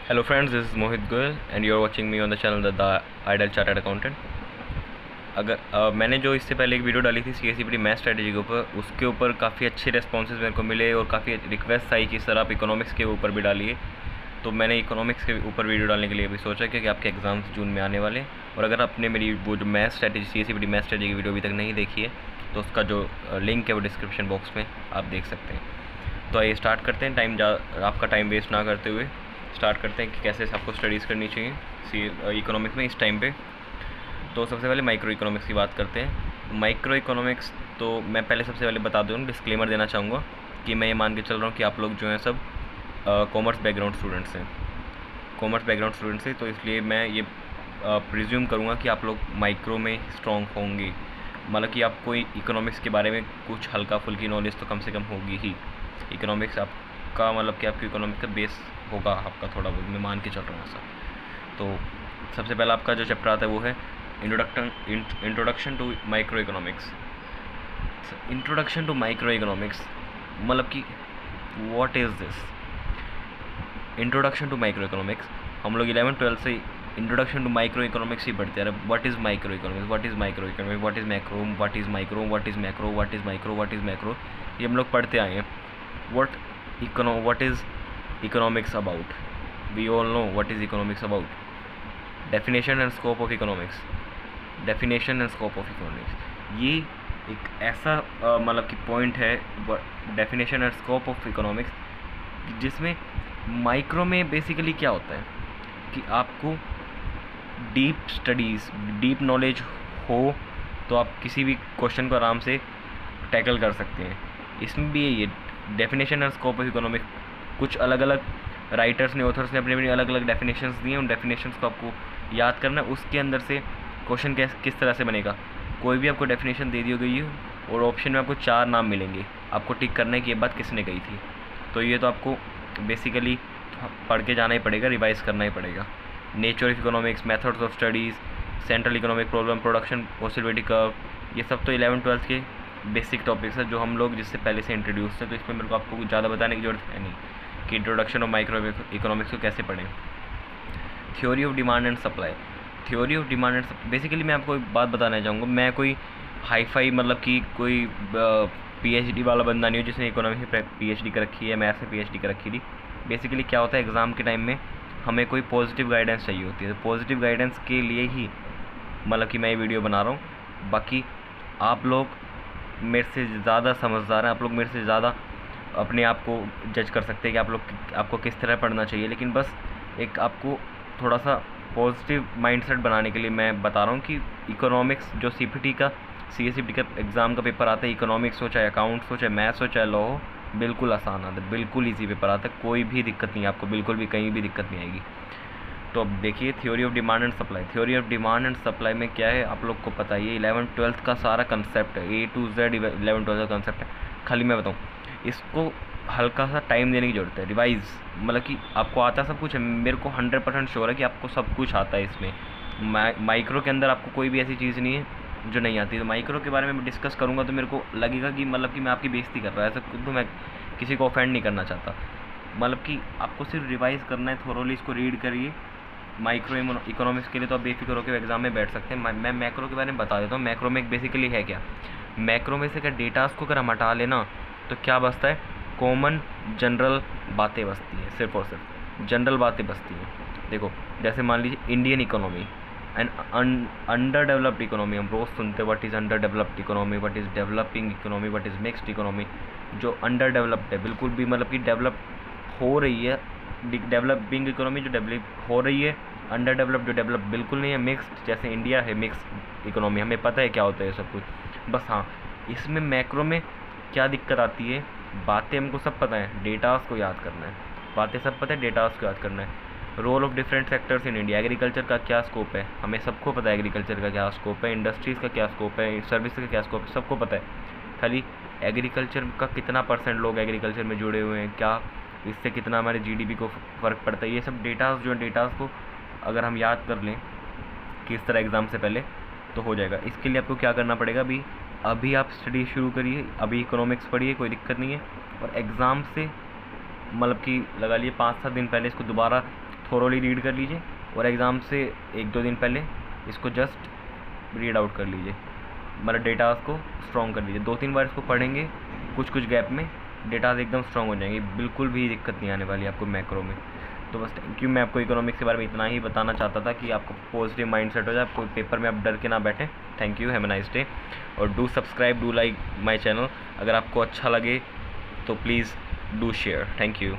Hello friends, this is Mohit Goyal and you are watching me on the channel The Ideal Chartered Accountant। मैंने जो इससे पहले एक video डाली थी CACPT मैथ स्ट्रेटेजी के ऊपर, उसके ऊपर काफ़ी अच्छे रेस्पॉन्सेज मेरे को मिले और काफ़ी रिक्वेस्ट आई कि सर आप इकोनॉमिक्स के ऊपर भी डालिए। तो मैंने इकोनॉमिक्स के ऊपर वीडियो डालने के लिए भी सोचा क्योंकि आपके एग्ज़ाम्स जून में आने वाले हैं। और अगर आपने मेरी वो जो math strategy CACPT math strategy की वीडियो अभी तक नहीं देखी है तो उसका जो लिंक है वो डिस्क्रिप्शन बॉक्स में आप देख सकते हैं। तो आइए स्टार्ट करते हैं, आपका टाइम वेस्ट ना करते हुए स्टार्ट करते हैं कि कैसे आपको स्टडीज़ करनी चाहिए इकोनॉमिक्स में इस टाइम पे। तो सबसे पहले माइक्रो इकोनॉमिक्स की बात करते हैं। माइक्रो इकोनॉमिक्स तो मैं पहले सबसे पहले बता दूँ, डिस्क्लेमर देना चाहूँगा कि मैं ये मान के चल रहा हूँ कि आप लोग जो हैं सब कॉमर्स बैकग्राउंड स्टूडेंट्स हैं, तो इसलिए मैं ये प्रिज्यूम करूँगा कि आप लोग माइक्रो में स्ट्रॉन्ग होंगे। मतलब कि आपको इकोनॉमिक्स के बारे में कुछ हल्का फुल्की नॉलेज तो कम से कम होगी ही। इकोनॉमिक्स आपका मतलब कि आपकी इकोनॉमिक्स का बेस होगा आपका थोड़ा बहुत, मैं मान के चल रहा हूँ ऐसा। तो सबसे पहला आपका जो चैप्टर आता है वो है introduction to micro economics. Introduction to micro economics मतलब कि what is this introduction to micro economics. हम लोग 11th-12th से इंट्रोडक्शन टू माइक्रो इकोनॉमिक्स ही पढ़ते हैं। What is micro economics, what is micro economics, what is macro, what is micro, what is macro, what is micro, what is macro, ये हम लोग पढ़ते आए हैं। What is economics about, we all know what is economics about। definition and scope of economics, definition and scope of economics ये एक ऐसा मतलब कि पॉइंट है definition and scope of economics जिसमें माइक्रो में बेसिकली क्या होता है कि आपको डीप स्टडीज़ डीप नॉलेज हो तो आप किसी भी क्वेश्चन को आराम से टैकल कर सकते हैं। इसमें भी ये definition and scope of economics कुछ अलग अलग राइटर्स ने ऑथर्स ने अपनी अपनी अलग अलग डेफिनेशंस दिए। उन डेफिनेशंस को आपको याद करना है। उसके अंदर से क्वेश्चन किस तरह से बनेगा, कोई भी आपको डेफिनेशन दे दी गई है और ऑप्शन में आपको 4 नाम मिलेंगे, आपको टिक करना है कि ये बात किसने कही थी। तो ये तो आपको बेसिकली पढ़ के जाना ही पड़ेगा, रिवाइज करना ही पड़ेगा। Nature of economics, methods of studies, central economic problem, production possibility curve, ये सब तो 11th-12th के बेसिक टॉपिक्स है जो हम लोग जिससे पहले से इंट्रोड्यूस थे। तो इसमें मेरे को आपको कुछ ज़्यादा बताने की ज़रूरत है नहीं कि इंट्रोडक्शन ऑफ माइक्रो इकोनॉमिक्स को कैसे पढ़ें। Theory of demand and supply, theory of demand and basically मैं आपको एक बात बताना चाहूँगा। मैं कोई हाई फाई मतलब कि कोई PhD वाला बंदा नहीं हूँ जिसने इकोनॉमिक्स में PhD कर रखी है, मैथ्स में PhD कर रखी थी। बेसिकली क्या होता है, एग्ज़ाम के टाइम में हमें कोई पॉजिटिव गाइडेंस चाहिए होती है। तो पॉजिटिव गाइडेंस के लिए ही मतलब कि मैं ये वीडियो बना रहा हूँ। बाकी आप लोग मेरे से ज़्यादा समझदार हैं, आप लोग मेरे से ज़्यादा अपने आप को जज कर सकते हैं कि आपको किस तरह पढ़ना चाहिए। लेकिन बस एक आपको थोड़ा सा पॉजिटिव माइंडसेट बनाने के लिए मैं बता रहा हूँ कि इकोनॉमिक्स जो CPT का CACPT का एग्ज़ाम का पेपर आता है, इकोनॉमिक्स हो चाहे अकाउंट्स हो चाहे मैथ्स हो चाहे लॉ हो, बिल्कुल आसान आता है, बिल्कुल ईजी पेपर आता है, कोई भी दिक्कत नहीं है आपको, बिल्कुल भी कहीं भी दिक्कत नहीं आएगी। तो अब देखिए theory of demand and supply. Theory of demand and supply में क्या है आप लोग को पता ही है, 11th-12th का सारा कंसेप्ट है, A to Z 11th-12th का कंसेप्ट है। खाली मैं बताऊँ, इसको हल्का सा टाइम देने की ज़रूरत है, रिवाइज़ मतलब कि आपको आता सब कुछ है। मेरे को 100% श्योर है कि आपको सब कुछ आता है इसमें। माइक्रो के अंदर आपको कोई भी ऐसी चीज़ नहीं है जो नहीं आती। तो माइक्रो के बारे में मैं डिस्कस करूँगा तो मेरे को लगेगा कि मतलब कि मैं आपकी बेइज्जती कर रहा है, ऐसा तो मैं किसी को ऑफेंड नहीं करना चाहता। मतलब कि आपको सिर्फ रिवाइज़ करना है, थोरोली इसको रीड करिए। माइक्रो इकोनॉमिक्स के लिए तो आप बेफिक्र होकर एग्जाम में बैठ सकते हैं। मैं मैक्रो के बारे में बता देता हूँ। मैक्रो में बेसिकली है क्या, मैक्रो में से क्या डेटास को अगर हम हटा लेना तो क्या बचता है, कॉमन जनरल बातें बचती हैं, सिर्फ और सिर्फ जनरल बातें बचती हैं। देखो जैसे मान लीजिए Indian economy and under developed economy, हम रोज़ सुनते हैं what is under developed economy, what is developing economy, what is mixed economy. जो अंडर डेवलप्ड है बिल्कुल भी मतलब कि डेवलप हो रही है, डेवलपिंग इकोनॉमी जो डेवलप हो रही है, अंडर डेवलप जो डेवलप बिल्कुल नहीं है, मिक्स्ड जैसे इंडिया है मिक्स्ड इकोनॉमी, हमें पता है क्या होता है सब कुछ। बस हाँ, इसमें मैक्रो में क्या दिक्कत आती है, बातें हमको सब पता है, डेटास को याद करना है, बातें सब पता है, डेटास को याद करना है। Role of different sectors in India, agriculture का क्या स्कोप है, हमें सबको पता है एग्रीकल्चर का क्या स्कोप है, इंडस्ट्रीज़ का क्या स्कोप है, सर्विस का क्या स्कोप है, सबको पता है। खाली एग्रीकल्चर का कितना % लोग एग्रीकल्चर में जुड़े हुए हैं, क्या इससे कितना हमारे GDP को फ़र्क पड़ता है, ये सब डेटास जो डेटास को अगर हम याद कर लें किस तरह एग्ज़ाम से पहले तो हो जाएगा। इसके लिए आपको क्या करना पड़ेगा, अभी आप स्टडी शुरू करिए, अभी इकोनॉमिक्स पढ़िए, कोई दिक्कत नहीं है। और एग्ज़ाम से मतलब कि लगा लिए 5-7 दिन पहले इसको दोबारा थोरोली रीड कर लीजिए और एग्ज़ाम से 1-2 दिन पहले इसको जस्ट रीड आउट कर लीजिए, मतलब डेटा को स्ट्रॉन्ग कर लीजिए। 2-3 बार इसको पढ़ेंगे कुछ गैप में, डेटा एकदम स्ट्रॉन्ग हो जाएंगे, बिल्कुल भी दिक्कत नहीं आने वाली आपको मैक्रो में। तो बस थैंक यू, मैं आपको इकोनॉमिक्स के बारे में इतना ही बताना चाहता था कि आपको पॉजिटिव माइंडसेट हो जाए, आपको पेपर में आप डर के ना बैठें। Thank you, have a nice day, और do subscribe, do like my channel. अगर आपको अच्छा लगे तो please do share. Thank you.